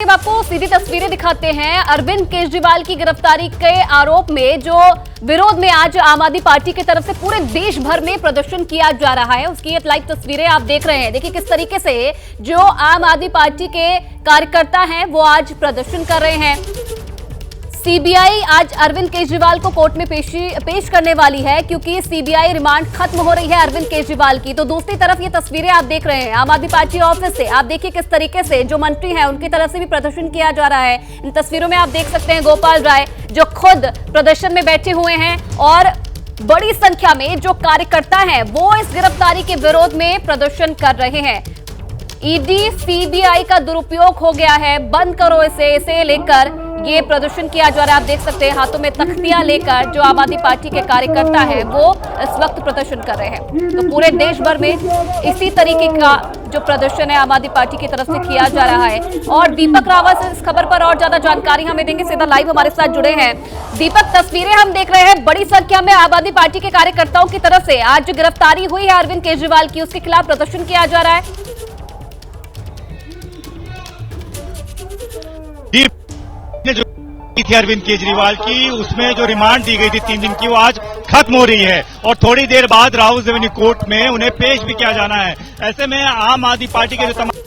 अब आपको सीधी तस्वीरें दिखाते हैं। अरविंद केजरीवाल की गिरफ्तारी के आरोप में जो विरोध में आज आम आदमी पार्टी की तरफ से पूरे देश भर में प्रदर्शन किया जा रहा है, उसकी ये लाइव तस्वीरें आप देख रहे हैं। देखिए किस तरीके से जो आम आदमी पार्टी के कार्यकर्ता हैं वो आज प्रदर्शन कर रहे हैं। सीबीआई आज अरविंद केजरीवाल को कोर्ट में पेश करने वाली है, क्योंकि सीबीआई रिमांड खत्म हो रही है अरविंद केजरीवाल की। तो दूसरी तरफ ये तस्वीरें आप देख रहे हैं आम आदमी पार्टी ऑफिस से। आप देखिए किस तरीके से जो मंत्री हैं उनकी तरफ से भी प्रदर्शन किया जा रहा है। इन तस्वीरों में आप देख सकते हैं गोपाल राय जो खुद प्रदर्शन में बैठे हुए हैं और बड़ी संख्या में जो कार्यकर्ता हैं वो इस गिरफ्तारी के विरोध में प्रदर्शन कर रहे हैं। ईडी सीबीआई का दुरुपयोग हो गया है, बंद करो इसे लेकर ये प्रदर्शन किया जा रहा है। आप देख सकते हैं हाथों में तख्तियां लेकर जो आम आदमी पार्टी के कार्यकर्ता हैं वो इस वक्त प्रदर्शन कर रहे हैं। तो पूरे देश भर में इसी तरीके का जो प्रदर्शन है आम आदमी पार्टी की तरफ से किया जा रहा है। और दीपक रावत इस खबर पर और ज्यादा जानकारी हमें देंगे, सीधा लाइव हमारे साथ जुड़े हैं। दीपक, तस्वीरें हम देख रहे हैं, बड़ी संख्या में आम आदमी पार्टी के कार्यकर्ताओं की तरफ से आज जो गिरफ्तारी हुई है अरविंद केजरीवाल की, उसके खिलाफ प्रदर्शन किया जा रहा है। जो थी अरविंद केजरीवाल की, उसमें जो रिमांड दी गई थी 3 दिन की, वो आज खत्म हो रही है और थोड़ी देर बाद राहुल रेवेन्यू कोर्ट में उन्हें पेश भी किया जाना है। ऐसे में आम आदमी पार्टी के जो तमाम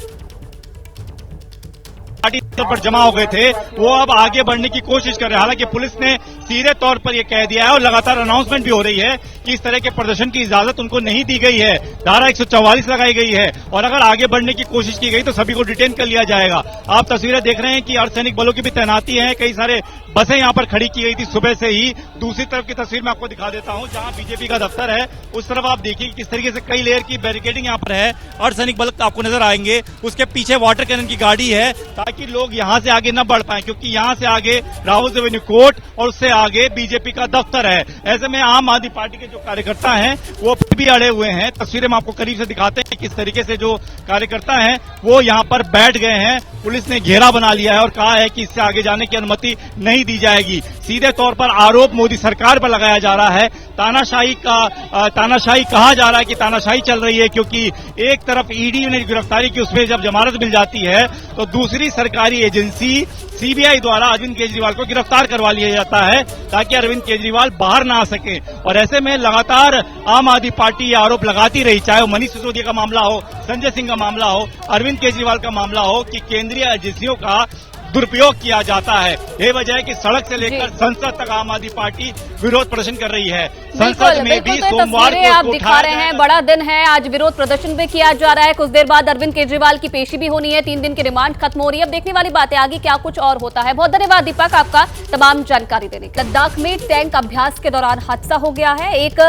पार्टी पर जमा हो गए थे वो अब आगे बढ़ने की कोशिश कर रहे हैं। हालांकि पुलिस ने सीधे तौर पर यह कह दिया है और लगातार अनाउंसमेंट भी हो रही है कि इस तरह के प्रदर्शन की इजाजत उनको नहीं दी गई है। धारा 144 लगाई गई है और अगर आगे बढ़ने की कोशिश की गई तो सभी को डिटेन कर लिया जाएगा। आप तस्वीरें देख रहे हैं कि अर्धसैनिक बलों की भी तैनाती है, कई सारे बसें यहां पर खड़ी की गई थी सुबह से ही। दूसरी तरफ की तस्वीर मैं आपको दिखा देता हूं, जहां बीजेपी का दफ्तर है उस तरफ आप देखिए किस तरीके से कई लेयर की बैरिकेडिंग यहां पर है। अर्धसैनिक बल आपको नजर आएंगे, उसके पीछे वाटर कैनन की गाड़ी है ताकि लोग यहां से आगे न बढ़ पाए, क्योंकि यहां से आगे राहुल रेवेन्यू कोर्ट और उससे आगे बीजेपी का दफ्तर है। ऐसे में आम आदमी पार्टी के जो कार्यकर्ता हैं वो भी अड़े हुए हैं। तस्वीरें हम आपको करीब से दिखाते हैं किस तरीके से जो कार्यकर्ता हैं वो यहां पर बैठ गए हैं। पुलिस ने घेरा बना लिया है और कहा है कि इससे आगे जाने की अनुमति नहीं दी जाएगी। सीधे तौर पर आरोप मोदी सरकार पर लगाया जा रहा है। तानाशाही कहा जा रहा है कि तानाशाही चल रही है, क्योंकि एक तरफ ईडी ने गिरफ्तारी की, उसमें जब जमानत मिल जाती है तो दूसरी सरकारी एजेंसी सीबीआई द्वारा अरविंद केजरीवाल को गिरफ्तार करवा लिया जाता है ताकि अरविंद केजरीवाल बाहर ना आ सके। और ऐसे में लगातार आम आदमी पार्टी ये आरोप लगाती रही, चाहे वो मनीष सिसोदिया का मामला हो, संजय सिंह का मामला हो, अरविंद केजरीवाल का मामला हो, कि केंद्रीय एजेंसियों का दुरुपयोग किया जाता है। ये वजह है कि सड़क से लेकर संसद तक आम आदमी पार्टी विरोध प्रदर्शन कर रही है। संसद में भी सोमवार को आप दिखा रहे हैं, बड़ा दिन है, आज विरोध प्रदर्शन भी किया जा रहा है। कुछ देर बाद अरविंद केजरीवाल की पेशी भी होनी है, 3 दिन की रिमांड खत्म हो रही है। अब देखने वाली बात है आगे क्या कुछ और होता है। बहुत धन्यवाद दीपक आपका तमाम जानकारी देने के लिए। लद्दाख में टैंक अभ्यास के दौरान हादसा हो गया है, एक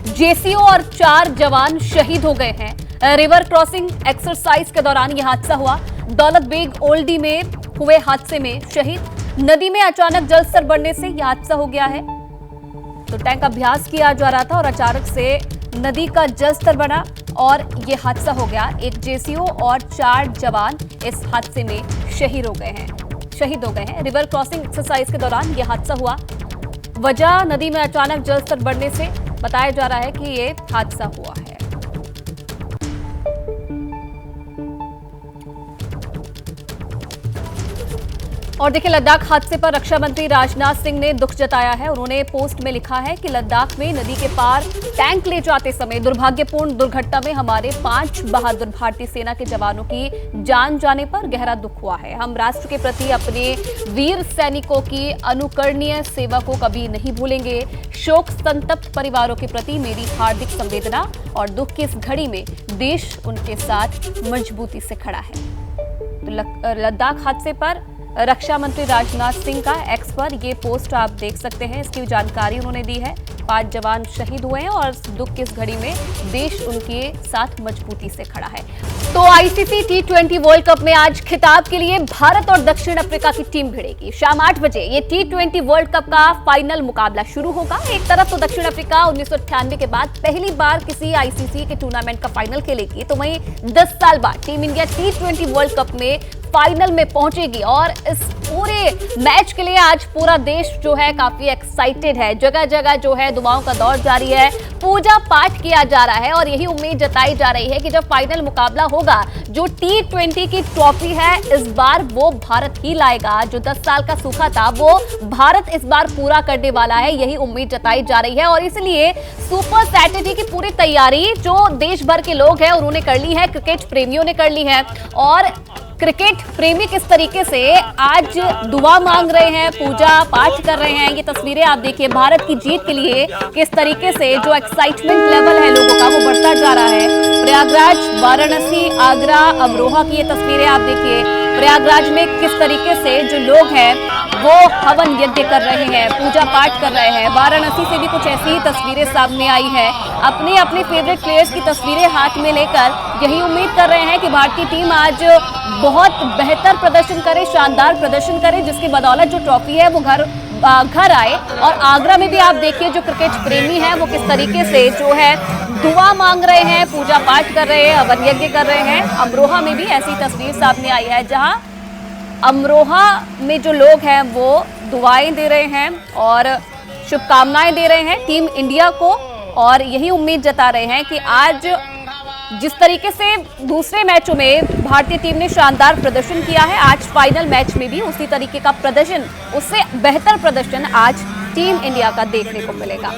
जेसीओ और 4 जवान शहीद हो गए हैं। रिवर क्रॉसिंग एक्सरसाइज के दौरान यह हादसा हुआ। दौलत बेग ओल्डी में हुए हादसे में शहीद। नदी में अचानक जलस्तर बढ़ने से यह हादसा हो गया है। तो टैंक अभ्यास किया जा रहा था और अचानक से नदी का जलस्तर बढ़ा और यह हादसा हो गया। एक जेसीओ और 4 जवान इस हादसे में शहीद हो गए हैं। रिवर क्रॉसिंग एक्सरसाइज के दौरान यह हादसा हुआ। वजह नदी में अचानक जलस्तर बढ़ने से बताया जा रहा है कि यह हादसा हुआ है। और देखिए लद्दाख हादसे पर रक्षा मंत्री राजनाथ सिंह ने दुख जताया है। उन्होंने पोस्ट में लिखा है कि लद्दाख में नदी के पार टैंक ले जाते समय दुर्भाग्यपूर्ण दुर्घटना में हमारे 5 बहादुर भारतीय सेना के जवानों की जान जाने पर गहरा दुख हुआ है। हम राष्ट्र के प्रति अपने वीर सैनिकों की अनुकरणीय सेवा को कभी नहीं भूलेंगे। शोक संतप्त परिवारों के प्रति मेरी हार्दिक संवेदना और दुख की इस घड़ी में देश उनके साथ मजबूती से खड़ा है। तो लद्दाख हादसे पर रक्षा मंत्री राजनाथ सिंह का एक्स पर ये पोस्ट आप देख सकते हैं, इसकी जानकारी उन्होंने दी है। 5 जवान शहीद हुए हैं और दुख की इस घड़ी में देश उनके साथ मजबूती से खड़ा है। तो आईसीसी T20 वर्ल्ड कप में आज खिताब के लिए भारत और दक्षिण अफ्रीका की टीम भिड़ेगी। शाम 8 बजे ये T20 वर्ल्ड कप का फाइनल मुकाबला शुरू होगा। एक तरफ तो दक्षिण अफ्रीका 1998 के बाद पहली बार किसी आईसीसी के टूर्नामेंट का फाइनल खेलेगी, तो वहीं 10 साल बाद team India T20 world cup में फाइनल में पहुंचेगी। और इस पूरे मैच के लिए आज पूरा देश जो है काफी एक्साइटेड है। जगह जगह जो है दुआओं का दौर जारी है, पूजा पाठ किया जा रहा है और यही उम्मीद जताई जा रही है कि जब फाइनल मुकाबला होगा, जो T20 की ट्रॉफी है इस बार वो भारत ही लाएगा। जो 10 साल का सूखा था वो भारत इस बार पूरा करने वाला है, यही उम्मीद जताई जा रही है। और इसलिए सुपर सैटरडे की पूरी तैयारी जो देश भर के लोग हैं उन्होंने कर ली है, क्रिकेट प्रेमियों ने कर ली है। और क्रिकेट प्रेमी किस तरीके से आज दुआ मांग रहे हैं, पूजा पाठ कर रहे हैं, ये तस्वीरें आप देखिए। भारत की जीत के लिए किस तरीके से जो एक्साइटमेंट लेवल है लोगों का वो बढ़ता जा रहा है। प्रयागराज, वाराणसी, आगरा, अमरोहा की ये तस्वीरें आप देखिए। प्रयागराज में किस तरीके से जो लोग हैं वो हवन यज्ञ कर रहे हैं, पूजा पाठ कर रहे हैं। वाराणसी से भी कुछ ऐसी ही तस्वीरें सामने आई है। अपने अपने फेवरेट प्लेयर्स की तस्वीरें हाथ में लेकर यही उम्मीद कर रहे हैं कि भारतीय टीम आज बहुत बेहतर प्रदर्शन करे, शानदार प्रदर्शन करे, जिसकी बदौलत जो ट्रॉफी है वो घर आए। और आगरा में भी आप देखिए जो क्रिकेट प्रेमी हैं वो किस तरीके से जो है दुआ मांग रहे हैं, पूजा पाठ कर रहे हैं, हवन यज्ञ कर रहे हैं। अमरोहा में भी ऐसी तस्वीर सामने आई है, जहां अमरोहा में जो लोग हैं वो दुआएं दे रहे हैं और शुभकामनाएं दे रहे हैं टीम इंडिया को। और यही उम्मीद जता रहे हैं कि आज जिस तरीके से दूसरे मैचों में भारतीय टीम ने शानदार प्रदर्शन किया है, आज फाइनल मैच में भी उसी तरीके का प्रदर्शन, उससे बेहतर प्रदर्शन आज टीम इंडिया का देखने को मिलेगा।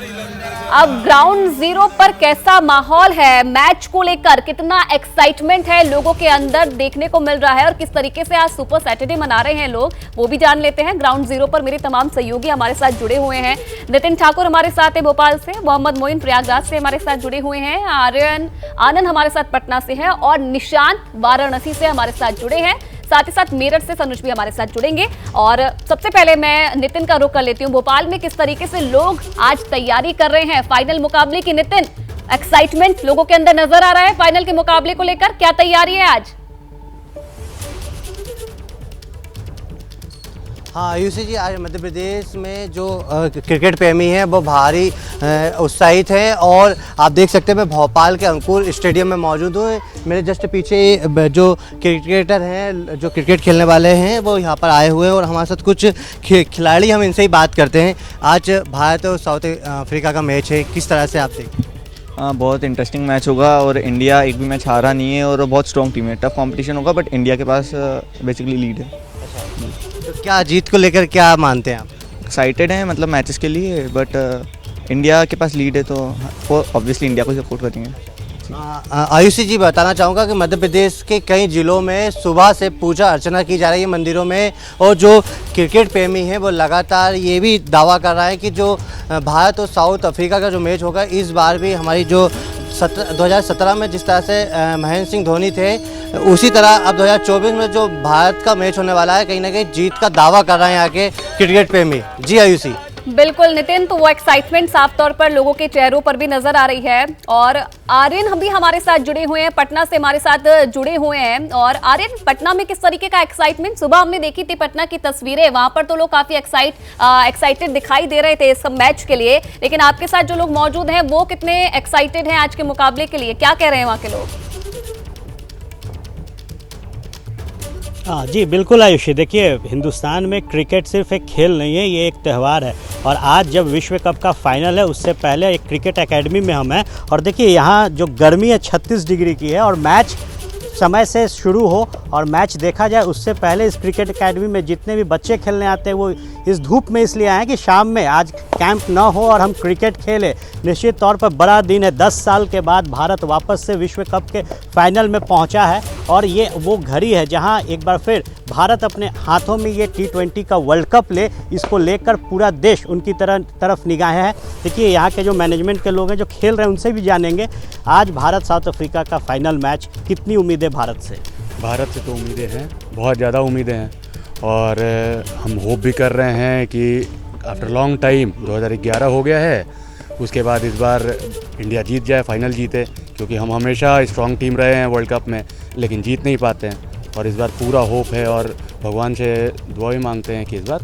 अब ग्राउंड जीरो पर कैसा माहौल है, मैच को लेकर कितना एक्साइटमेंट है लोगों के अंदर देखने को मिल रहा है और किस तरीके से आज सुपर सैटरडे मना रहे हैं लोग, वो भी जान लेते हैं। ग्राउंड जीरो पर मेरे तमाम सहयोगी हमारे साथ जुड़े हुए हैं। नितिन ठाकुर हमारे साथ है भोपाल से, मोहम्मद मोइन प्रयागराज से हमारे साथ जुड़े हुए हैं, आर्यन आनंद हमारे साथ पटना से है और निशांत वाराणसी से हमारे साथ जुड़े हैं। साथ ही साथ मेरठ से सनुज भी हमारे साथ जुड़ेंगे। और सबसे पहले मैं नितिन का रुख कर लेती हूँ। भोपाल में किस तरीके से लोग आज तैयारी कर रहे हैं फाइनल मुकाबले की? नितिन, एक्साइटमेंट लोगों के अंदर नजर आ रहा है फाइनल के मुकाबले को लेकर, क्या तैयारी है आज? हाँ आयुषी जी, आज मध्य प्रदेश में जो क्रिकेट प्रेमी हैं वो भारी उत्साहित हैं। और आप देख सकते हैं मैं भोपाल के अंकुर स्टेडियम में मौजूद हूँ। मेरे जस्ट पीछे जो क्रिकेटर हैं, जो क्रिकेट खेलने वाले हैं, वो यहाँ पर आए हुए हैं और हमारे साथ कुछ खिलाड़ी, हम इनसे ही बात करते हैं। आज भारत और साउथ अफ्रीका का मैच है, किस तरह से आप देखते हैं? बहुत इंटरेस्टिंग मैच होगा और इंडिया एक भी मैच हारा नहीं है और बहुत स्ट्रॉन्ग टीम है। टफ कंपटीशन होगा बट इंडिया के पास बेसिकली लीड है। तो क्या जीत को लेकर क्या मानते हैं आप? एक्साइटेड हैं मतलब मैचेस के लिए, बट इंडिया के पास लीड है तो वो ऑब्वियसली इंडिया को सपोर्ट करेंगे। आयुषी जी, बताना चाहूँगा कि मध्य प्रदेश के कई ज़िलों में सुबह से पूजा अर्चना की जा रही है मंदिरों में, और जो क्रिकेट प्रेमी हैं वो लगातार ये भी दावा कर रहा है कि जो भारत और साउथ अफ्रीका का जो मैच होगा इस बार भी हमारी जो 2017 में जिस तरह से महेंद्र सिंह धोनी थे, उसी तरह अब 2024 में जो भारत का मैच होने वाला है, कहीं ना कहीं जीत का दावा कर रहे हैं यहाँ के क्रिकेट प्रेमी। जी आयुषी। बिल्कुल नितिन, तो वो एक्साइटमेंट साफ तौर पर लोगों के चेहरों पर भी नजर आ रही है। और आर्यन हम भी हमारे साथ जुड़े हुए हैं, पटना से हमारे साथ जुड़े हुए हैं। और आर्यन, पटना में किस तरीके का एक्साइटमेंट? सुबह हमने देखी थी पटना की तस्वीरें, वहां पर तो लोग काफी एक्साइटेड दिखाई दे रहे थे इस मैच के लिए, लेकिन आपके साथ जो लोग मौजूद हैं वो कितने एक्साइटेड हैं आज के मुकाबले के लिए, क्या कह रहे हैं वहां के लोग? हाँ जी बिल्कुल आयुषी, देखिए हिंदुस्तान में क्रिकेट सिर्फ एक खेल नहीं है, ये एक त्यौहार है। और आज जब विश्व कप का फाइनल है उससे पहले एक क्रिकेट एकेडमी में हम हैं और देखिए यहाँ जो गर्मी है 36 डिग्री की है और मैच समय से शुरू हो और मैच देखा जाए उससे पहले इस क्रिकेट एकेडमी में जितने भी बच्चे खेलने आते हैं वो इस धूप में इसलिए आए हैं कि शाम में आज कैंप ना हो और हम क्रिकेट खेलें। निश्चित तौर पर बड़ा दिन है, 10 साल के बाद भारत वापस से विश्व कप के फाइनल में पहुंचा है और ये वो घड़ी है जहां एक बार फिर भारत अपने हाथों में ये T20 का वर्ल्ड कप ले, इसको लेकर पूरा देश उनकी तरफ निगाहें हैं। देखिए यहाँ के जो मैनेजमेंट के लोग हैं जो खेल रहे हैं उनसे भी जानेंगे आज भारत साउथ अफ्रीका का फाइनल मैच, कितनी उम्मीदें भारत से? भारत से तो उम्मीदें हैं, बहुत ज़्यादा उम्मीदें हैं और हम होप भी कर रहे हैं कि आफ्टर लॉन्ग टाइम 2011 हो गया है, उसके बाद इस बार इंडिया जीत जाए, फाइनल जीते, क्योंकि हम हमेशा स्ट्रॉन्ग टीम रहे हैं वर्ल्ड कप में लेकिन जीत नहीं पाते हैं और इस बार पूरा होप है और भगवान से दुआ भी मांगते हैं कि इस बार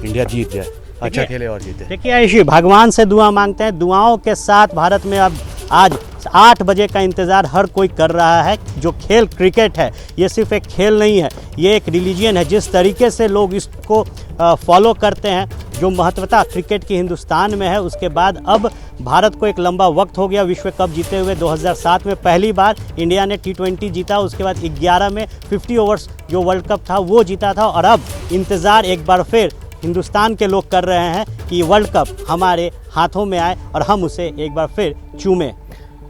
इंडिया जीत जाए, अच्छा खेले और जीते। देखिए आयुषी, भगवान से दुआ मांगते हैं, दुआओं के साथ भारत में अब आज 8 बजे का इंतज़ार हर कोई कर रहा है। जो खेल क्रिकेट है ये सिर्फ एक खेल नहीं है, ये एक रिलीजियन है। जिस तरीके से लोग इसको फॉलो करते हैं, जो महत्वता क्रिकेट की हिंदुस्तान में है, उसके बाद अब भारत को एक लंबा वक्त हो गया विश्व कप जीते हुए। 2007 में पहली बार इंडिया ने T20 जीता, उसके बाद 11 में 50 ओवर्स जो वर्ल्ड कप था वो जीता था, और अब इंतज़ार एक बार फिर हिंदुस्तान के लोग कर रहे हैं कि वर्ल्ड कप हमारे हाथों में आए और हम उसे एक बार फिर चूमें।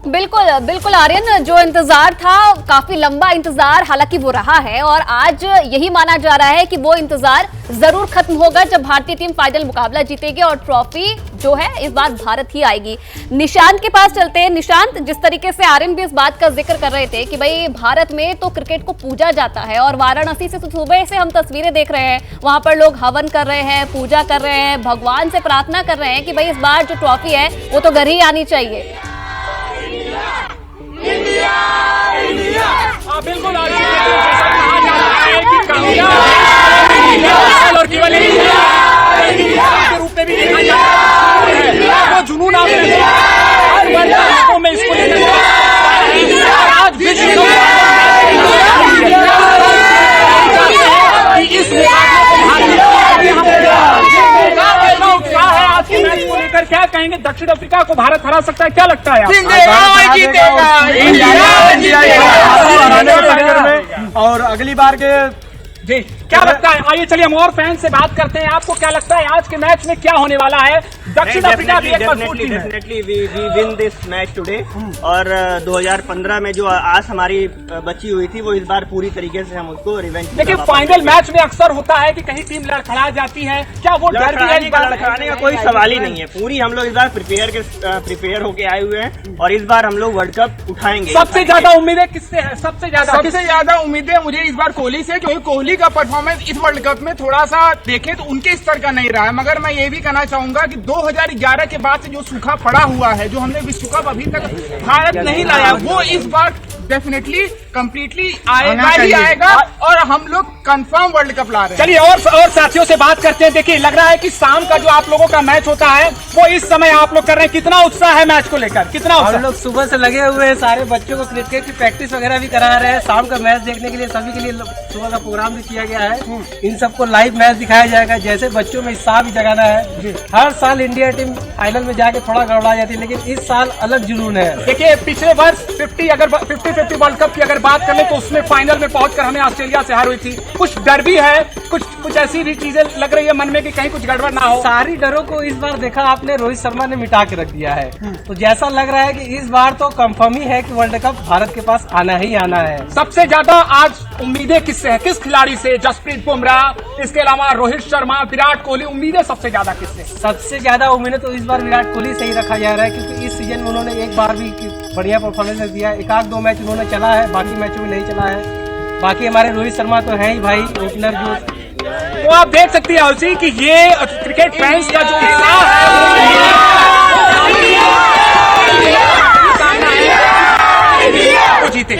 बिल्कुल बिल्कुल आर्यन, जो इंतजार था काफी लंबा इंतजार हालांकि वो रहा है, और आज यही माना जा रहा है कि वो इंतजार जरूर खत्म होगा जब भारतीय टीम फाइनल मुकाबला जीतेगी और ट्रॉफी जो है इस बार भारत ही आएगी। निशांत के पास चलते हैं। निशांत, जिस तरीके से आर्यन भी इस बात का जिक्र कर रहे थे कि भाई भारत में तो क्रिकेट को पूजा जाता है, और वाराणसी से सुबह से हम तस्वीरें देख रहे हैं, वहां पर लोग हवन कर रहे हैं, पूजा कर रहे हैं, भगवान से प्रार्थना कर रहे हैं कि भाई इस बार जो ट्रॉफी है वो तो घर ही आनी चाहिए। इंडिया इंडिया बिल्कुल, जैसा कहा जा रहा है कि कामयाब और केवल इंडिया के रूप में भी देखा जाता है। वो जुनून आपने देखा में इसको आज विश्व इस आज के मैच को लेकर क्या कहेंगे? दक्षिण अफ्रीका को भारत हरा सकता है, क्या लगता है? और अगली बार के जी क्या लगता है? आइए चलिए हम और फैन से बात करते हैं। आपको क्या लगता है आज के मैच में क्या होने वाला है? दक्षिण अफ्रीका भी एक मजबूत टीम है। Definitely we win this match today. और 2015 में जो आस हमारी बची हुई थी वो इस बार पूरी तरीके से हम उसको रिवेंज। देखिए फाइनल मैच में अक्सर होता है कि कहीं टीम लड़खड़ा जाती है, क्या वो लड़खड़ाने का कोई सवाल ही नहीं है। पूरी हम लोग इस बार प्रिपेयर होके आए हुए हैं और इस बार हम लोग वर्ल्ड कप उठाएंगे। सबसे ज्यादा उम्मीदें किससे है? सबसे ज्यादा उम्मीदें मुझे इस बार कोहली से, क्योंकि कोहली का परफॉर्मेंस इस वर्ल्ड कप में थोड़ा सा देखें तो उनके स्तर का नहीं रहा है। मगर मैं ये भी कहना चाहूंगा कि 2011 के बाद से जो सूखा पड़ा हुआ है, जो हमने विश्व कप अभी तक भारत नहीं लाया, वो इस बार डेफिनेटली कंप्लीटली आएगा ही आएगा और हम लोग कंफर्म वर्ल्ड कप ला रहे हैं। चलिए और साथियों से बात करते हैं। देखिए लग रहा है कि शाम का जो आप लोगों का मैच होता है वो इस समय आप लोग कर रहे हैं। कितना उत्साह है मैच को लेकर? कितना उत्साह? हम लोग सुबह से लगे हुए हैं, सारे बच्चों को क्रिकेट की प्रैक्टिस वगैरह भी करा रहे हैं। शाम का मैच देखने के लिए सभी के लिए सुबह का प्रोग्राम भी किया गया है। इन सबको लाइव मैच दिखाया जाएगा। जैसे बच्चों में उत्साह भी जगाना है। हर साल इंडिया टीम फाइनल में जाके थोड़ा गड़बड़ा जाती है, लेकिन इस साल अलग जुनून है। देखिए पिछले वर्ष 50 वर्ल्ड कप की अगर बात करें तो उसमें फाइनल में पहुंचकर हमें ऑस्ट्रेलिया से हार हुई थी। कुछ डर भी है, कुछ ऐसी भी चीजें लग रही है मन में कि कहीं कुछ गड़बड़ ना हो। सारी डरों को इस बार देखा आपने, रोहित शर्मा ने मिटा के रख दिया है। तो जैसा लग रहा है कि इस बार तो कंफर्म ही है कि वर्ल्ड कप भारत के पास आना ही आना है। सबसे ज्यादा आज उम्मीदें किससे है? किस खिलाड़ी से? जसप्रीत बुमराह, इसके अलावा रोहित शर्मा, विराट कोहली, उम्मीदें सबसे ज्यादा किससे? सबसे ज्यादा उम्मीदें तो इस बार विराट कोहली से ही रखा जा रहा है, क्योंकि इस सीजन में उन्होंने एक बार भी बढ़िया परफॉर्मेंस दिया है। 1-2 मैच उन्होंने चला है, बाकी मैचों में नहीं चला है। बाकी हमारे रोहित शर्मा तो है ही भाई ओपनर जो। तो आप देख सकते हैं उसी कि ये क्रिकेट फैंस का जो उत्साह है जीते।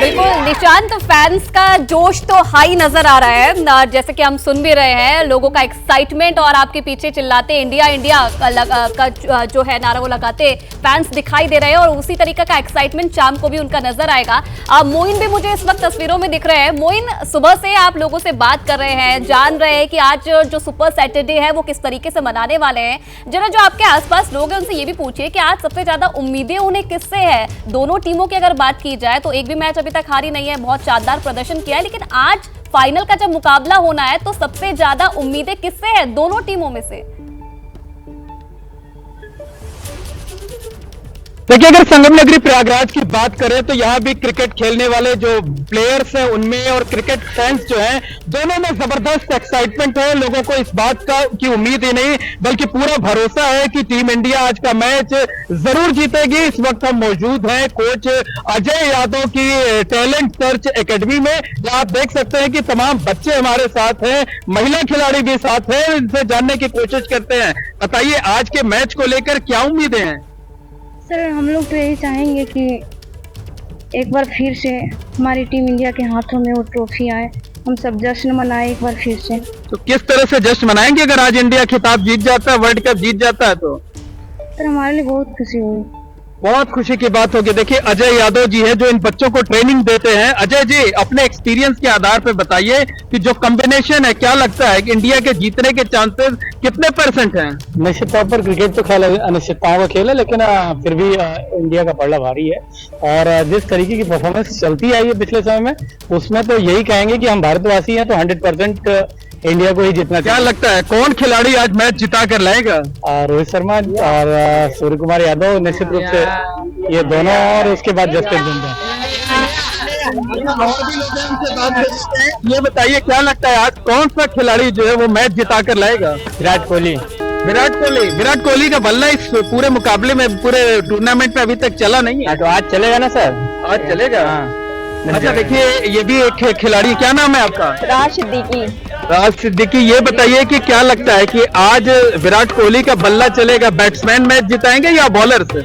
बिल्कुल निशांत, फैंस का जोश तो हाई नजर आ रहा है, जैसे कि हम सुन भी रहे हैं लोगों का एक्साइटमेंट, और आपके पीछे चिल्लाते इंडिया इंडिया का जो है नारा वो लगाते फैंस दिखाई दे रहे हैं, और उसी तरीके का एक्साइटमेंट शाम को भी उनका नजर आएगा। मोइन भी मुझे इस वक्त तस्वीरों में दिख रहे हैं। मोइन, सुबह से आप लोगों से बात कर रहे हैं, जान रहे हैं कि आज जो सुपर सैटरडे है वो किस तरीके से मनाने वाले हैं। जरा जो आपके आसपास लोग हैं उनसे ये भी पूछिए कि आज सबसे ज्यादा उम्मीदें उन्हें किससे है? दोनों टीमों की अगर बात की जाए तो एक भी मैच तक हारी नहीं है, बहुत शानदार प्रदर्शन किया है, लेकिन आज फाइनल का जब मुकाबला होना है तो सबसे ज्यादा उम्मीदें किससे है दोनों टीमों में से? देखिए अगर संगम नगरी प्रयागराज की बात करें तो यहाँ भी क्रिकेट खेलने वाले जो प्लेयर्स हैं उनमें और क्रिकेट फैंस जो हैं दोनों में जबरदस्त एक्साइटमेंट है। लोगों को इस बात की उम्मीद ही नहीं बल्कि पूरा भरोसा है कि टीम इंडिया आज का मैच जरूर जीतेगी। इस वक्त हम मौजूद हैं कोच अजय यादव की टैलेंट सर्च एकेडमी में, जहाँ आप देख सकते हैं कि तमाम बच्चे हमारे साथ हैं, महिला खिलाड़ी भी साथ हैं। इनसे जानने की कोशिश करते हैं। बताइए आज के मैच को लेकर क्या उम्मीदें हैं? सर हम लोग तो यही चाहेंगे कि एक बार फिर से हमारी टीम इंडिया के हाथों में वो ट्रॉफी आए, हम सब जश्न मनाएं एक बार फिर से। तो किस तरह से जश्न मनाएंगे अगर आज इंडिया खिताब जीत जाता है, वर्ल्ड कप जीत जाता है तो? सर हमारे लिए बहुत खुशी हुई। बहुत खुशी की बात होगी। देखिए अजय यादव जी है जो इन बच्चों को ट्रेनिंग देते हैं। अजय जी अपने एक्सपीरियंस के आधार पर बताइए कि जो कॉम्बिनेशन है क्या लगता है कि इंडिया के जीतने के चांसेस कितने % हैं? निश्चित तौर पर क्रिकेट तो खेल अनिश्चितताओं का खेल है, लेकिन फिर भी इंडिया का पलड़ा भारी है और जिस तरीके की परफॉर्मेंस चलती आई है पिछले समय में, उसमें तो यही कहेंगे कि हम भारतवासी हैं तो 100% इंडिया को ही जीतना। क्या लगता है कौन खिलाड़ी आज मैच जिता कर लाएगा? रोहित शर्मा और सूर्य कुमार यादव निश्चित रूप से, ये दोनों, और उसके बाद जसप्रीत बुमराह। ये बताइए क्या लगता है आज कौन सा खिलाड़ी जो है वो मैच जिता कर लाएगा? विराट कोहली। विराट कोहली का बल्ला इस पूरे मुकाबले में, पूरे टूर्नामेंट में अभी तक चला नहीं है। तो आज चलेगा ना सर? आज चलेगा। अच्छा देखिए ये भी एक खिलाड़ी, क्या नाम है आपका? राज सिद्दीकी। ये बताइए कि क्या लगता है कि आज विराट कोहली का बल्ला चलेगा, बैट्समैन मैच जिताएंगे या बॉलर से?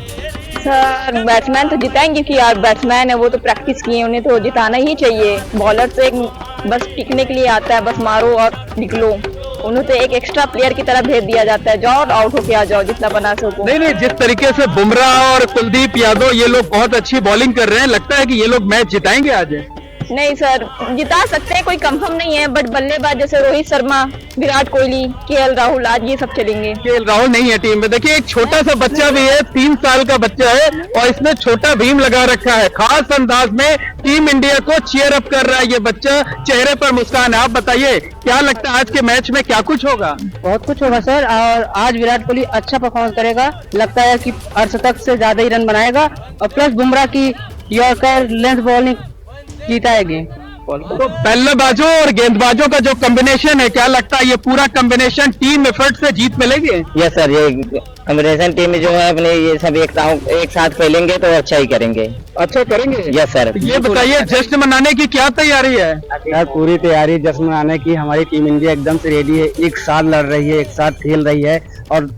सर बैट्समैन तो जिताएंगे क्योंकि यार बैट्समैन है, वो तो प्रैक्टिस किए, उन्हें तो जिताना ही चाहिए। बॉलर तो एक बस टिकने के लिए आता है, बस मारो और निकलो। उन्हें तो एक एक्स्ट्रा प्लेयर की तरह भेज दिया जाता है, जाओ और आउट होके आ जाओ जितना बना सको। नहीं, जिस तरीके से बुमराह और कुलदीप यादव ये लोग बहुत अच्छी बॉलिंग कर रहे हैं, लगता है कि ये लोग मैच जिताएंगे आज? नहीं सर, जिता सकते हैं, कोई कंफर्म नहीं है, बट बल्लेबाज जैसे रोहित शर्मा, विराट कोहली, केएल राहुल, आज ये सब चलेंगे। केएल राहुल नहीं है टीम में। देखिए एक छोटा सा बच्चा भी है, 3 साल का बच्चा है और इसने छोटा भीम लगा रखा है। खास अंदाज में टीम इंडिया को चीयर अप कर रहा है ये बच्चा, चेहरे पर मुस्कान है। आप बताइए क्या लगता है आज के मैच में क्या कुछ होगा? बहुत कुछ होगा सर, और आज विराट कोहली अच्छा परफॉर्मेंस करेगा। लगता है कि अर्धशतक से ज्यादा ही रन बनाएगा और प्लस बुमराह की यॉर्कर लेंथ बॉलिंग जीताएगी। तो बल्लेबाजों और गेंदबाजों का जो कॉम्बिनेशन है, क्या लगता है ये पूरा कॉम्बिनेशन टीम एफर्ट से जीत मिलेगी? यस सर, ये कॉम्बिनेशन टीम में जो है अपने ये सब एक साथ खेलेंगे तो अच्छा ही करेंगे। अच्छा करेंगे? Yes sir. ये बताइए जश्न मनाने की क्या तैयारी है? यार पूरी तैयारी जश्न मनाने की, हमारी टीम इंडिया एकदम से रेडी है, एक साथ लड़ रही है, एक साथ खेल रही है और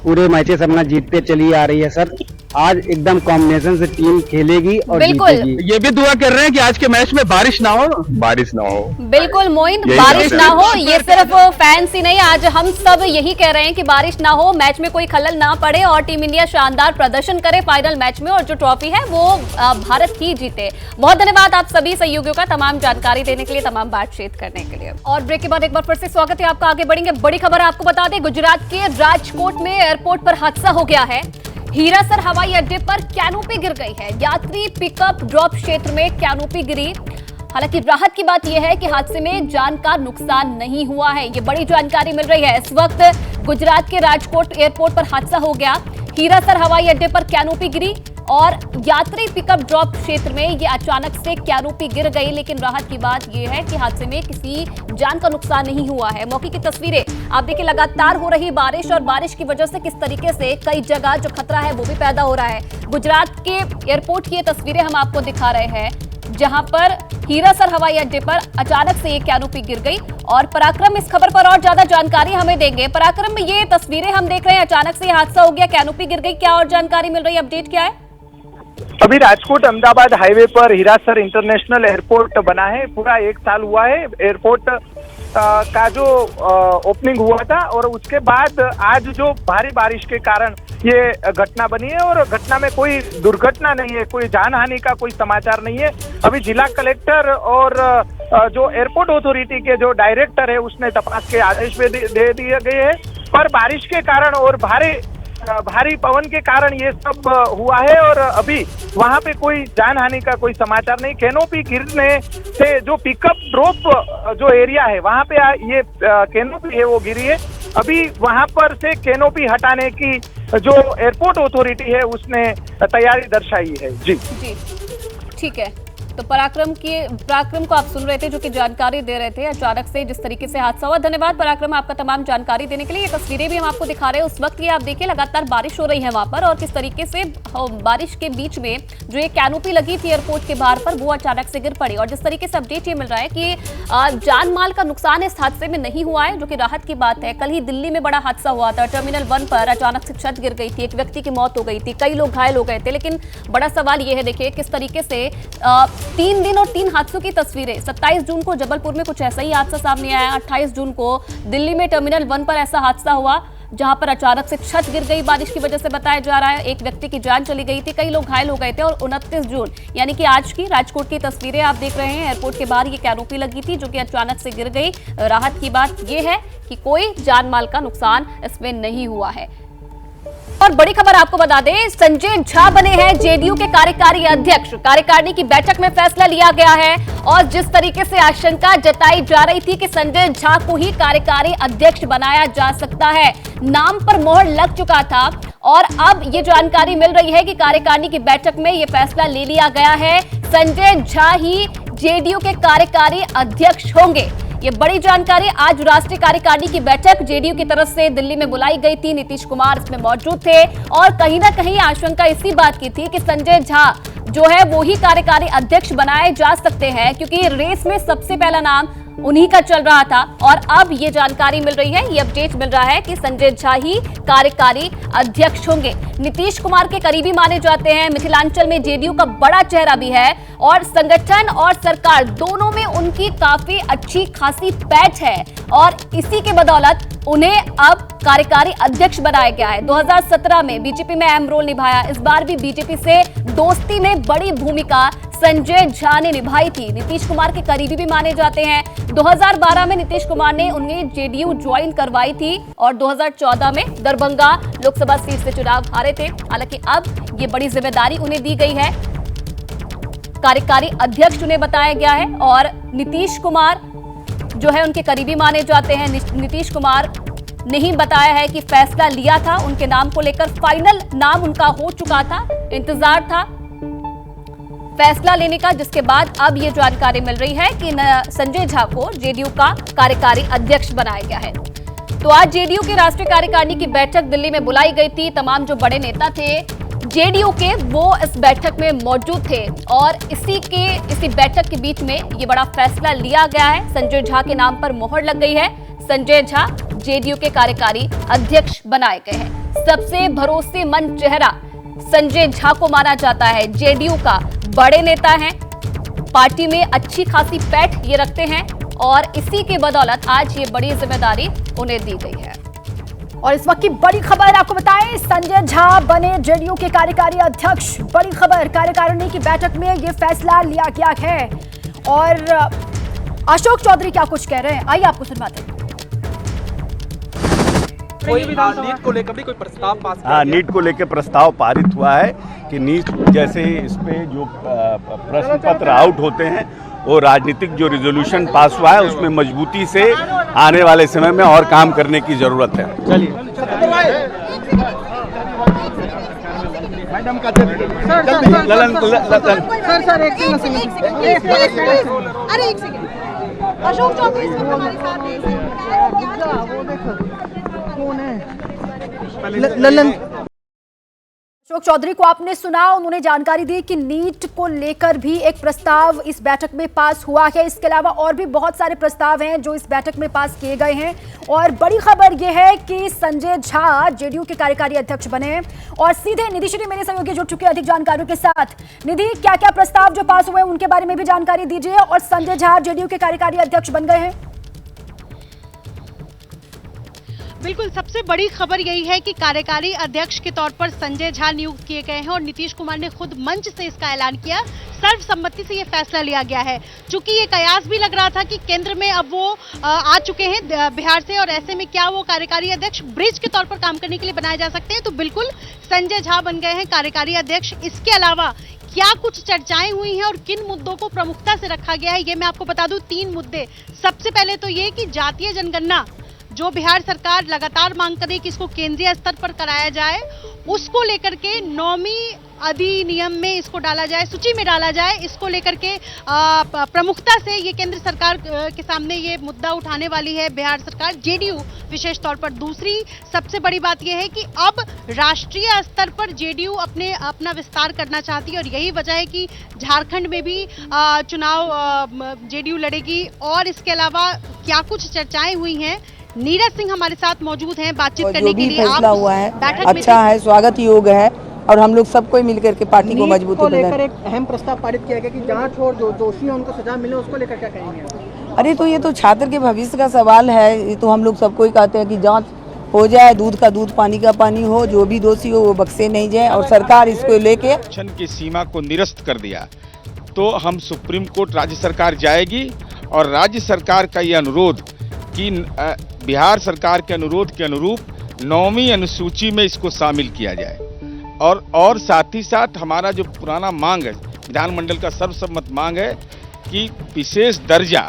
पूरे मैचेस अपना जीतते चली आ रही है सर। आज एकदम कॉम्बिनेशन से टीम खेलेगी और जीतेगी। ये भी दुआ कर रहे हैं कि आज के मैच में बारिश ना हो। बिल्कुल मोइन, बारिश ना हो। ये सिर्फ फैंस ही नहीं, आज हम सब यही कह रहे हैं कि बारिश ना हो, मैच में कोई खलल ना पड़े और टीम इंडिया शानदार प्रदर्शन करे फाइनल मैच में और जो ट्रॉफी है वो भारत ही जीते। बहुत धन्यवाद आप सभी सहयोगियों का, तमाम जानकारी देने के लिए, तमाम बातचीत करने के लिए। और ब्रेक के बाद एक बार फिर से स्वागत है आपका। आगे बढ़ेंगे, बड़ी खबर आपको बता दें, गुजरात के राजकोट में एयरपोर्ट पर हादसा हो गया है। हीरासर हवाई अड्डे पर कैनोपी गिर गई है। यात्री पिकअप ड्रॉप क्षेत्र में कैनोपी गिरी। हालांकि राहत की बात यह है कि हादसे में जान का नुकसान नहीं हुआ है, ये बड़ी जानकारी मिल रही है। इस वक्त गुजरात के राजकोट एयरपोर्ट पर हादसा हो गया। हीरासर हवाई अड्डे पर कैनोपी गिरी और यात्री पिकअप ड्रॉप क्षेत्र में ये अचानक से कैनोपी गिर गई। लेकिन राहत की बात यह है कि हादसे में किसी जान का नुकसान नहीं हुआ है। मौके की तस्वीरें आप देखिए, लगातार हो रही बारिश और बारिश की वजह से किस तरीके से कई जगह जो खतरा है वो भी पैदा हो रहा है। गुजरात के एयरपोर्ट की ये तस्वीरें हम आपको दिखा रहे हैं, जहां पर हीरासर हवाई अड्डे पर अचानक से ये कैनोपी गिर गई। और पराक्रम इस खबर पर और ज्यादा जानकारी हमें देंगे। पराक्रम, में ये तस्वीरें हम देख रहे हैं, अचानक से ये हादसा हो गया, कैनोपी गिर गई, क्या और जानकारी मिल रही है, अपडेट क्या है? अभी राजकोट अहमदाबाद हाईवे पर हीरासर इंटरनेशनल एयरपोर्ट बना है, पूरा 1 साल हुआ है एयरपोर्ट का जो ओपनिंग हुआ था और उसके बाद आज जो भारी बारिश के कारण ये घटना बनी है और घटना में कोई दुर्घटना नहीं है, कोई जानहानि का कोई समाचार नहीं है। अभी जिला कलेक्टर और जो एयरपोर्ट अथॉरिटी के जो डायरेक्टर है उसने तपास के आदेश भी दे दिए गए हैं, पर बारिश के कारण और भारी पवन के कारण ये सब हुआ है और अभी वहां पे कोई जानहानि का कोई समाचार नहीं। कैनोपी गिरने से जो पिकअप ड्रॉप जो एरिया है वहां पे ये कैनोपी है वो गिरी है। अभी वहां पर से कैनोपी हटाने की जो एयरपोर्ट अथॉरिटी है उसने तैयारी दर्शाई है। जी ठीक है, तो पराक्रम को आप सुन रहे थे जो कि जानकारी दे रहे थे अचानक से जिस तरीके से हादसा हुआ। धन्यवाद पराक्रम आपका तमाम जानकारी देने के लिए। ये तस्वीरें भी हम आपको दिखा रहे हैं उस वक्त, ये आप देखिए लगातार बारिश हो रही है वहां पर और किस तरीके से बारिश के बीच में जो ये कैनोपी लगी थी एयरपोर्ट के बाहर पर वो अचानक से गिर पड़ी। और जिस तरीके से अपडेट ये मिल रहा है कि जान माल का नुकसान इस हादसे में नहीं हुआ है, जो कि राहत की बात है। कल ही दिल्ली में बड़ा हादसा हुआ था, टर्मिनल 1 पर अचानक से छत गिर गई थी, एक व्यक्ति की मौत हो गई थी, कई लोग घायल हो गए थे। लेकिन बड़ा सवाल ये है, देखिए किस तरीके से 3 दिन और 3 हादसों की तस्वीरें। 27 जून को जबलपुर में कुछ ऐसा ही हादसा सामने आया, 28 जून को दिल्ली में टर्मिनल 1 पर ऐसा हादसा हुआ, जहां पर अचानक से छत गिर गई बारिश की वजह से, बताया जा रहा है। एक व्यक्ति की जान चली गई थी, कई लोग घायल हो गए थे। और 29 जून यानी कि आज की राजकोट की तस्वीरें आप देख रहे हैं। एयरपोर्ट के बाहर ये कैनोपी लगी थी जो कि अचानक से गिर गई। राहत की बात यह है कि कोई जान माल का नुकसान इसमें नहीं हुआ है। और बड़ी खबर आपको बता दें, संजय झा बने हैं जेडीयू के कार्यकारी अध्यक्ष। कार्यकारिणी की बैठक में फैसला लिया गया है और जिस तरीके से आशंका जताई जा रही थी कि संजय झा को ही कार्यकारी अध्यक्ष बनाया जा सकता है, नाम पर मोहर लग चुका था और अब ये जानकारी मिल रही है कि कार्यकारिणी की बैठक में ये फैसला ले लिया गया है, संजय झा ही जेडीयू के कार्यकारी अध्यक्ष होंगे। ये बड़ी जानकारी आज राष्ट्रीय कार्यकारिणी की बैठक जेडीयू की तरफ से दिल्ली में बुलाई गई थी। नीतीश कुमार इसमें मौजूद थे और कहीं ना कहीं आशंका इसी बात की थी कि संजय झा जो है वो ही कार्यकारी अध्यक्ष बनाए जा सकते हैं, क्योंकि रेस में सबसे पहला नाम उन्हीं का चल रहा था। और अब ये जानकारी मिल रही है, ये अपडेट मिल रहा है कि संजय झा ही कार्यकारी अध्यक्ष होंगे। नीतीश कुमार के करीबी माने जाते हैं, मिथिलांचल में जेडीयू का बड़ा चेहरा भी है और संगठन और सरकार दोनों में उनकी काफी अच्छी खासी पैठ है और इसी के बदौलत उन्हें अब कार्यकारी अध्यक्ष बनाया गया है। 2017 में बीजेपी में अहम रोल निभाया, इस बार भी बीजेपी से दोस्ती में बड़ी भूमिका संजय झा ने निभाई थी। नीतीश कुमार के करीबी भी माने जाते हैं। 2012 में नीतीश कुमार ने उन्हें जेडीयू ज्वाइन करवाई थी और 2014 में दरभंगा लोकसभा सीट से चुनाव हारे थे। हालांकि अब ये बड़ी जिम्मेदारी उन्हें दी गई है, कार्यकारी अध्यक्ष उन्हें बताया गया है और नीतीश कुमार जो है उनके करीबी माने जाते हैं। नीतीश कुमार ने ही बताया है कि फैसला लिया था उनके नाम को लेकर, फाइनल नाम उनका हो चुका था, इंतजार था फैसला लेने का, जिसके बाद अब ये जानकारी मिल रही है कि संजय झा को जेडीयू का कार्यकारी अध्यक्ष बनाया गया है। तो आज जेडीयू की राष्ट्रीय कार्यकारिणी की बैठक दिल्ली में बुलाई गई थी। तमाम जो बड़े नेता थे जेडीयू के वो इस बैठक में मौजूद थे और इसी बैठक के बीच में ये बड़ा फैसला लिया गया है। संजय झा के नाम पर मोहर लग गई है, संजय झा जेडीयू के कार्यकारी अध्यक्ष बनाए गए हैं। सबसे भरोसेमंद चेहरा संजय झा को माना जाता है, जेडीयू का बड़े नेता हैं, पार्टी में अच्छी खासी पैठ ये रखते हैं और इसी के बदौलत आज ये बड़ी जिम्मेदारी उन्हें दी गई है। और इस वक्त की बड़ी खबर आपको बताएं, संजय झा बने जेडीयू के कार्यकारी अध्यक्ष। बड़ी खबर, कार्यकारिणी की बैठक में ये फैसला लिया गया है और अशोक चौधरी क्या कुछ कह रहे हैं, आइए आपको सुनवाते हैं। नीट को लेकर भी कोई प्रस्ताव पास नीट को लेकर प्रस्ताव पारित हुआ है कि नीट जैसे इस पे जो प्रश्न पत्र आउट होते हैं वो राजनीतिक जो रिजोल्यूशन पास हुआ है उसमें मजबूती से आने वाले समय में और काम करने की जरूरत है। चलिए मैडम का सर एक सेकंड अशोक चौधरी हमारे साथ ललन अशोक चौधरी को आपने सुना, उन्होंने जानकारी दी कि नीट को लेकर भी एक प्रस्ताव इस बैठक में पास हुआ है। इसके अलावा और भी बहुत सारे प्रस्ताव हैं जो इस बैठक में पास किए गए हैं और बड़ी खबर यह है कि संजय झा जेडीयू के कार्यकारी अध्यक्ष बने हैं। और सीधे निधि श्री मेरे सहयोगी जुड़ चुके अधिक जानकारियों के साथ। निधि, क्या क्या प्रस्ताव जो पास हुए हैं उनके बारे में भी जानकारी दीजिए और संजय झा जेडीयू के कार्यकारी अध्यक्ष बन गए हैं। बिल्कुल, सबसे बड़ी खबर यही है कि कार्यकारी अध्यक्ष के तौर पर संजय झा नियुक्त किए गए हैं और नीतीश कुमार ने खुद मंच से इसका ऐलान किया। सर्वसम्मति से ये फैसला लिया गया है, चूंकि ये कयास भी लग रहा था कि केंद्र में अब वो आ चुके हैं बिहार से और ऐसे में क्या वो कार्यकारी अध्यक्ष ब्रिज के तौर पर काम करने के लिए बनाए जा सकते हैं। तो बिल्कुल संजय झा बन गए हैं कार्यकारी अध्यक्ष। इसके अलावा क्या कुछ चर्चाएं हुई हैं और किन मुद्दों को प्रमुखता से रखा गया है, ये मैं आपको बता दूं। 3 मुद्दे। सबसे पहले तो ये कि जातीय जनगणना जो बिहार सरकार लगातार मांग कर रही है कि इसको केंद्रीय स्तर पर कराया जाए, उसको लेकर के 9वीं अधिनियम में इसको डाला जाए, सूची में डाला जाए। इसको लेकर के प्रमुखता से ये केंद्र सरकार के सामने ये मुद्दा उठाने वाली है बिहार सरकार, जेडीयू विशेष तौर पर। दूसरी सबसे बड़ी बात यह है कि अब राष्ट्रीय स्तर पर जेडीयू अपना विस्तार करना चाहती है और यही वजह है कि झारखंड में भी चुनाव जेडीयू लड़ेगी। और इसके अलावा क्या कुछ चर्चाएं हुई हैं, नीरज सिंह हमारे साथ मौजूद हैं बातचीत करने के लिए। फैसला हुआ है, अच्छा है, स्वागत योग्य है और हम लोग सबको मिलकर के पार्टी को मजबूती लेकर एक अहम प्रस्ताव पारित किया गया कि जांच और जो दोषी हैं उनको सजा मिले, उसको लेकर क्या कहेंगे? अरे तो ये तो छात्र के भविष्य का सवाल है, ये तो हम लोग सबको ही कहते हैं कि जांच हो जाए, दूध का दूध पानी का पानी हो, जो भी दोषी हो वो बख्शे नहीं जाए और सरकार इसको लेके आरक्षण की सीमा को निरस्त कर दिया तो हम सुप्रीम कोर्ट राज्य सरकार जाएगी और राज्य सरकार का ये अनुरोध कि बिहार सरकार के अनुरोध के अनुरूप 9वीं अनुसूची में इसको शामिल किया जाए और साथ ही साथ हमारा जो पुराना मांग है, विधानमंडल का सर्वसम्मत मांग है कि विशेष दर्जा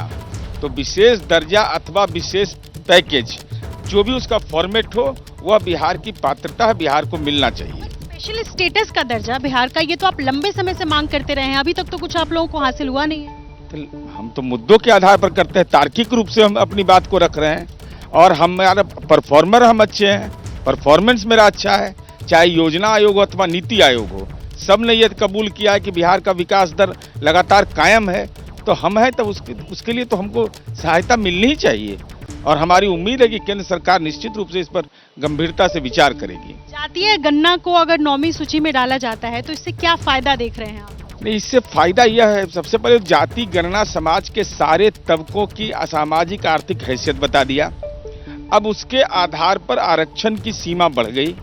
अथवा विशेष पैकेज जो भी उसका फॉर्मेट हो वह बिहार की पात्रता है, बिहार को मिलना चाहिए। स्पेशल स्टेटस का दर्जा बिहार का, ये तो आप लंबे समय से मांग करते रहे हैं, अभी तक तो कुछ आप लोगों को हासिल हुआ नहीं है। तो हम तो मुद्दों के आधार पर करते हैं, तार्किक रूप से हम अपनी बात को रख रहे हैं और हमारा परफॉर्मर हम अच्छे हैं, परफॉर्मेंस मेरा अच्छा है, चाहे योजना आयोग हो अथवा नीति आयोग हो, सब ने यह कबूल किया है कि बिहार का विकास दर लगातार कायम है, तो हम हैं तो उसके लिए तो हमको सहायता मिलनी ही चाहिए और हमारी उम्मीद है कि केंद्र सरकार निश्चित रूप से इस पर गंभीरता से विचार करेगी। जातीय गणना को अगर 9वीं सूची में डाला जाता है तो इससे क्या फायदा देख रहे हैं आप? नहीं, इससे फायदा यह है, सबसे पहले जाति गणना समाज के सारे तबकों की असामाजिक आर्थिक हैसियत बता दिया। अब उसके आधार पर आरक्षण की सीमा बढ़ गई,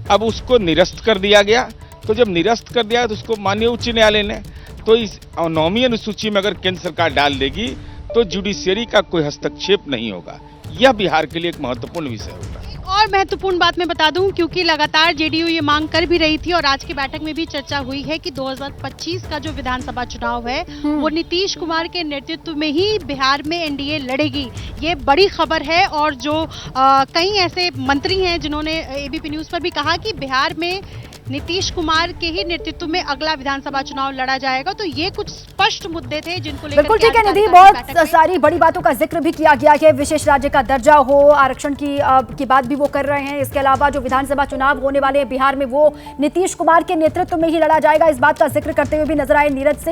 अब उसको निरस्त कर दिया गया। तो जब निरस्त कर दिया तो उसको माननीय उच्च न्यायालय ने तो इस 9वीं अनुसूची में अगर केंद्र सरकार डाल देगी तो जुडिशियरी का कोई हस्तक्षेप नहीं होगा। यह बिहार के लिए एक महत्वपूर्ण विषय होगा। और महत्वपूर्ण बात मैं बता दूं, क्योंकि लगातार जेडीयू ये मांग कर भी रही थी और आज की बैठक में भी चर्चा हुई है कि 2025 का जो विधानसभा चुनाव है वो नीतीश कुमार के नेतृत्व में ही बिहार में एनडीए लड़ेगी। ये बड़ी खबर है और जो कई ऐसे मंत्री हैं जिन्होंने एबीपी न्यूज पर भी कहा कि बिहार में नीतीश कुमार के ही नेतृत्व में अगला विधानसभा चुनाव लड़ा जाएगा। तो ये कुछ स्पष्ट मुद्दे थे जिनको लेकर बिल्कुल ठीक है निधि, बहुत सारी बड़ी बातों का जिक्र भी किया गया है, विशेष राज्य का दर्जा हो, आरक्षण की बात भी वो कर रहे हैं। इसके अलावा जो विधानसभा चुनाव होने वाले बिहार में वो नीतीश कुमार के नेतृत्व में ही लड़ा जाएगा, इस बात का जिक्र करते हुए भी नजर आए नीरज सिंह।